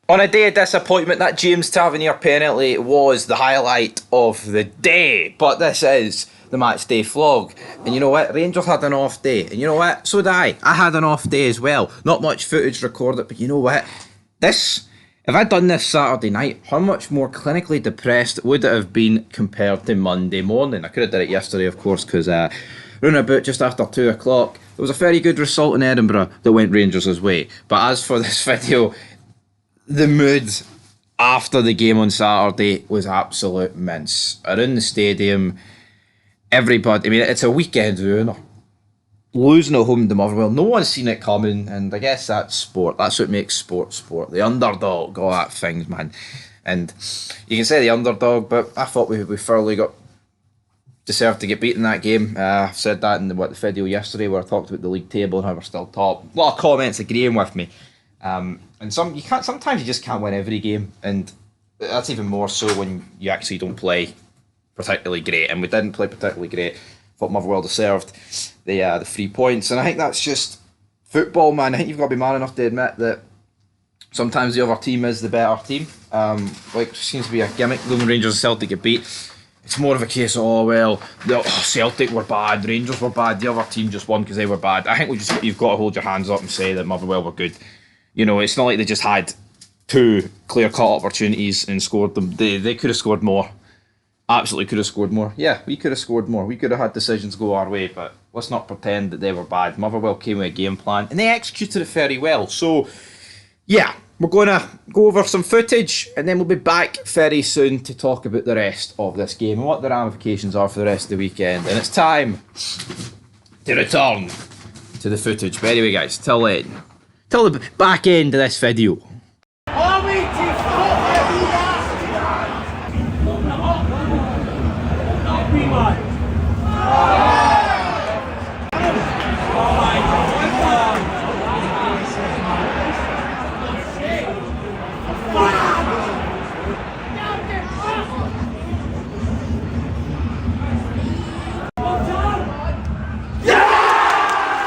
On a day of disappointment, that James Tavernier penalty was the highlight of the day. But this is the match day vlog. And you know what? Rangers had an off day. And you know what? So did I. I had an off day as well. Not much footage recorded, but you know what? If I'd done this Saturday night, how much more clinically depressed would it have been compared to Monday morning? I could have done it yesterday, of course, because running about just after 2 o'clock, there was a very good result in Edinburgh that went Rangers' way. But as for this video, the mood after the game on Saturday was absolute mince. Around the stadium, everybody, I mean, it's a weekend ruiner. Losing at home to Motherwell, no one's seen it coming, and I guess that's sport. That's what makes sport sport. The underdog, all that things, man. And you can say the underdog, but I thought we thoroughly deserved to get beaten in that game. I've said that in the video yesterday where I talked about the league table and how we're still top. A lot of comments agreeing with me. And sometimes you just can't win every game, and that's even more so when you actually don't play particularly great. And we didn't play particularly great. Thought Motherwell deserved the 3 points, and I think that's just football, man. I think you've got to be man enough to admit that sometimes the other team is the better team. Like seems to be a gimmick. When Rangers and Celtic get beat, it's more of a case of Celtic were bad, Rangers were bad, the other team just won because they were bad. I think you've got to hold your hands up and say that Motherwell were good. You know, it's not like they just had two clear-cut opportunities and scored them. They could have scored more. Absolutely could have scored more. Yeah, we could have scored more. We could have had decisions go our way, but let's not pretend that they were bad. Motherwell came with a game plan, and they executed it very well. So, yeah, we're going to go over some footage, and then we'll be back very soon to talk about the rest of this game and what the ramifications are for the rest of the weekend. And it's time to return to the footage. But anyway, guys, till then. Till the back end of this video.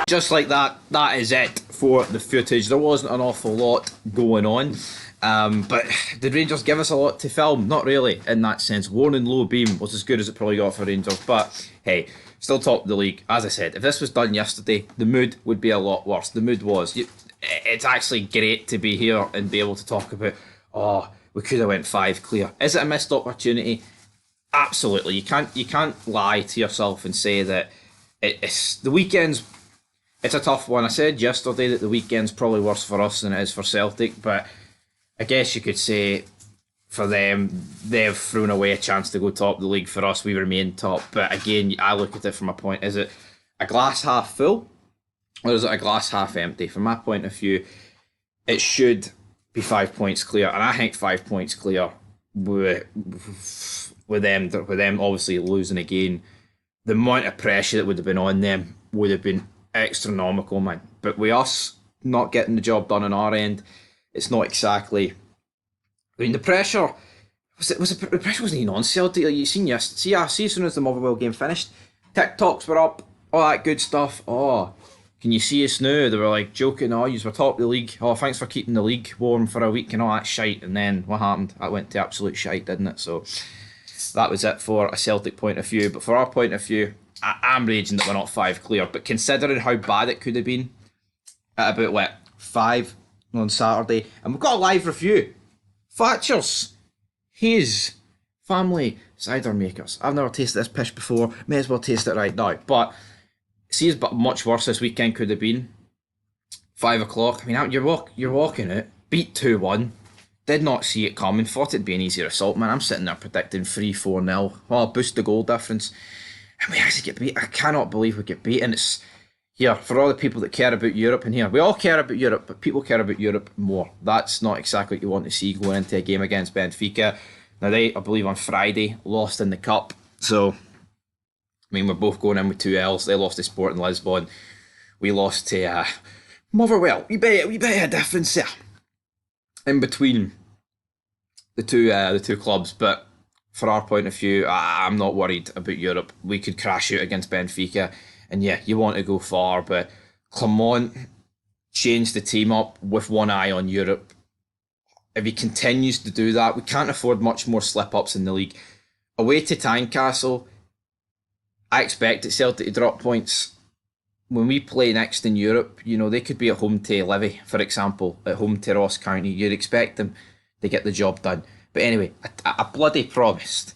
Just like that, that is it for the footage. There wasn't an awful lot going on, but did Rangers give us a lot to film? Not really, in that sense. Warning low beam was as good as it probably got for Rangers, but hey, still top of the league. As I said, if this was done yesterday, the mood would be a lot worse. The mood was. It's actually great to be here and be able to talk about, we could have went 5 clear. Is it a missed opportunity? Absolutely. You can't lie to yourself and say that it's the weekend's. It's a tough one. I said yesterday that the weekend's probably worse for us than it is for Celtic, but I guess you could say for them, they've thrown away a chance to go top of the league. For us, we remain top. But again, I look at it from a point, is it a glass half full or is it a glass half empty? From my point of view, it should be 5 points clear, and I think 5 points clear with them obviously losing again. The amount of pressure that would have been on them would have been astronomical, man. But with us not getting the job done on our end, it's not exactly. I mean, the pressure the pressure wasn't even on Celtic. Like, you seen see as soon as the Motherwell game finished, TikToks were up, all that good stuff. Oh, can you see us now? They were like joking, you were top of the league. Oh, thanks for keeping the league warm for a week and all that shite. And then what happened? That went to absolute shite, didn't it? So that was it for a Celtic point of view. But for our point of view, I'm raging that we're not 5 clear, but considering how bad it could have been at about 5 on Saturday, and we've got a live review. Thatcher's, his family cider makers. I've never tasted this pish before. May as well taste it right now. But see, but much worse this weekend could have been. 5 o'clock. I mean, you're walking it. Beat 2-1. Did not see it coming. Thought it'd be an easy result, man. I'm sitting there predicting 3-4-0. Oh, boost the goal difference. And we actually get beat. I cannot believe we get beat. And it's here for all the people that care about Europe. And here, we all care about Europe, but people care about Europe more. That's not exactly what you want to see going into a game against Benfica. Now, they, I believe, on Friday lost in the cup. So, I mean, we're both going in with 2 L's. They lost to Sporting Lisbon. We lost to Motherwell. We bet a difference there in between the two clubs, but for our point of view, I'm not worried about Europe. We could crash out against Benfica, and yeah, you want to go far, but Clement changed the team up with one eye on Europe. if he continues to do that, we can't afford much more slip-ups in the league. Away to Tynecastle, I expect at Celtic to drop points. When we play next in Europe, you know, they could be at home to Livy, for example, at home to Ross County. You'd expect them to get the job done. But anyway, I bloody promised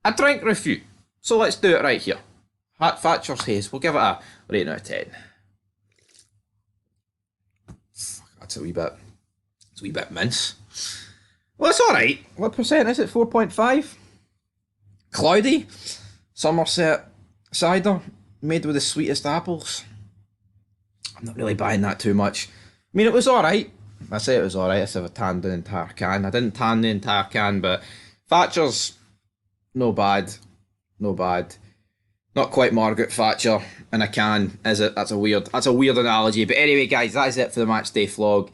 a drink review. So let's do it right here. Thatcher's Haze, we'll give it a rating out of 10. That's a wee bit. It's a wee bit mince. Well, it's alright. What percent is it? 4.5? Cloudy. Somerset cider. Made with the sweetest apples. I'm not really buying that too much. I mean, it was alright. I say it was alright. I said I tanned the entire can. I didn't tan the entire can, but Thatcher's no bad. No bad. Not quite Margaret Thatcher in a can, is it? That's a weird analogy. But anyway, guys, that is it for the matchday vlog.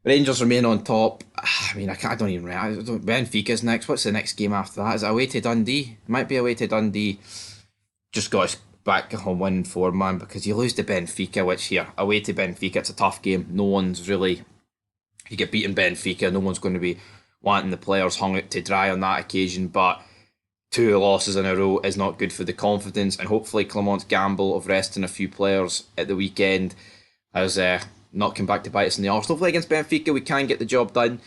Rangers remain on top. I mean, I don't even remember. Benfica's next. What's the next game after that? Is it away to Dundee? It might be away to Dundee. Just got us back on winning form, man, because you lose to Benfica, which here, away to Benfica, it's a tough game. No one's really... You get beaten Benfica, no one's going to be wanting the players hung out to dry on that occasion, but 2 losses in a row is not good for the confidence, and hopefully Clement's gamble of resting a few players at the weekend has not come back to bite us in the arse. Hopefully against Benfica we can get the job done.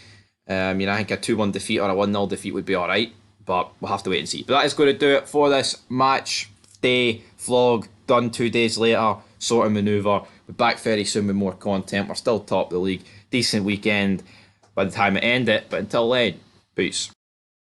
I think a 2-1 defeat or a 1-0 defeat would be alright, but we'll have to wait and see. But that is going to do it for this match day vlog, done 2 days later, sort of manoeuvre. We're back very soon with more content. We're still top of the league. Decent weekend by the time I end it, but until then, peace.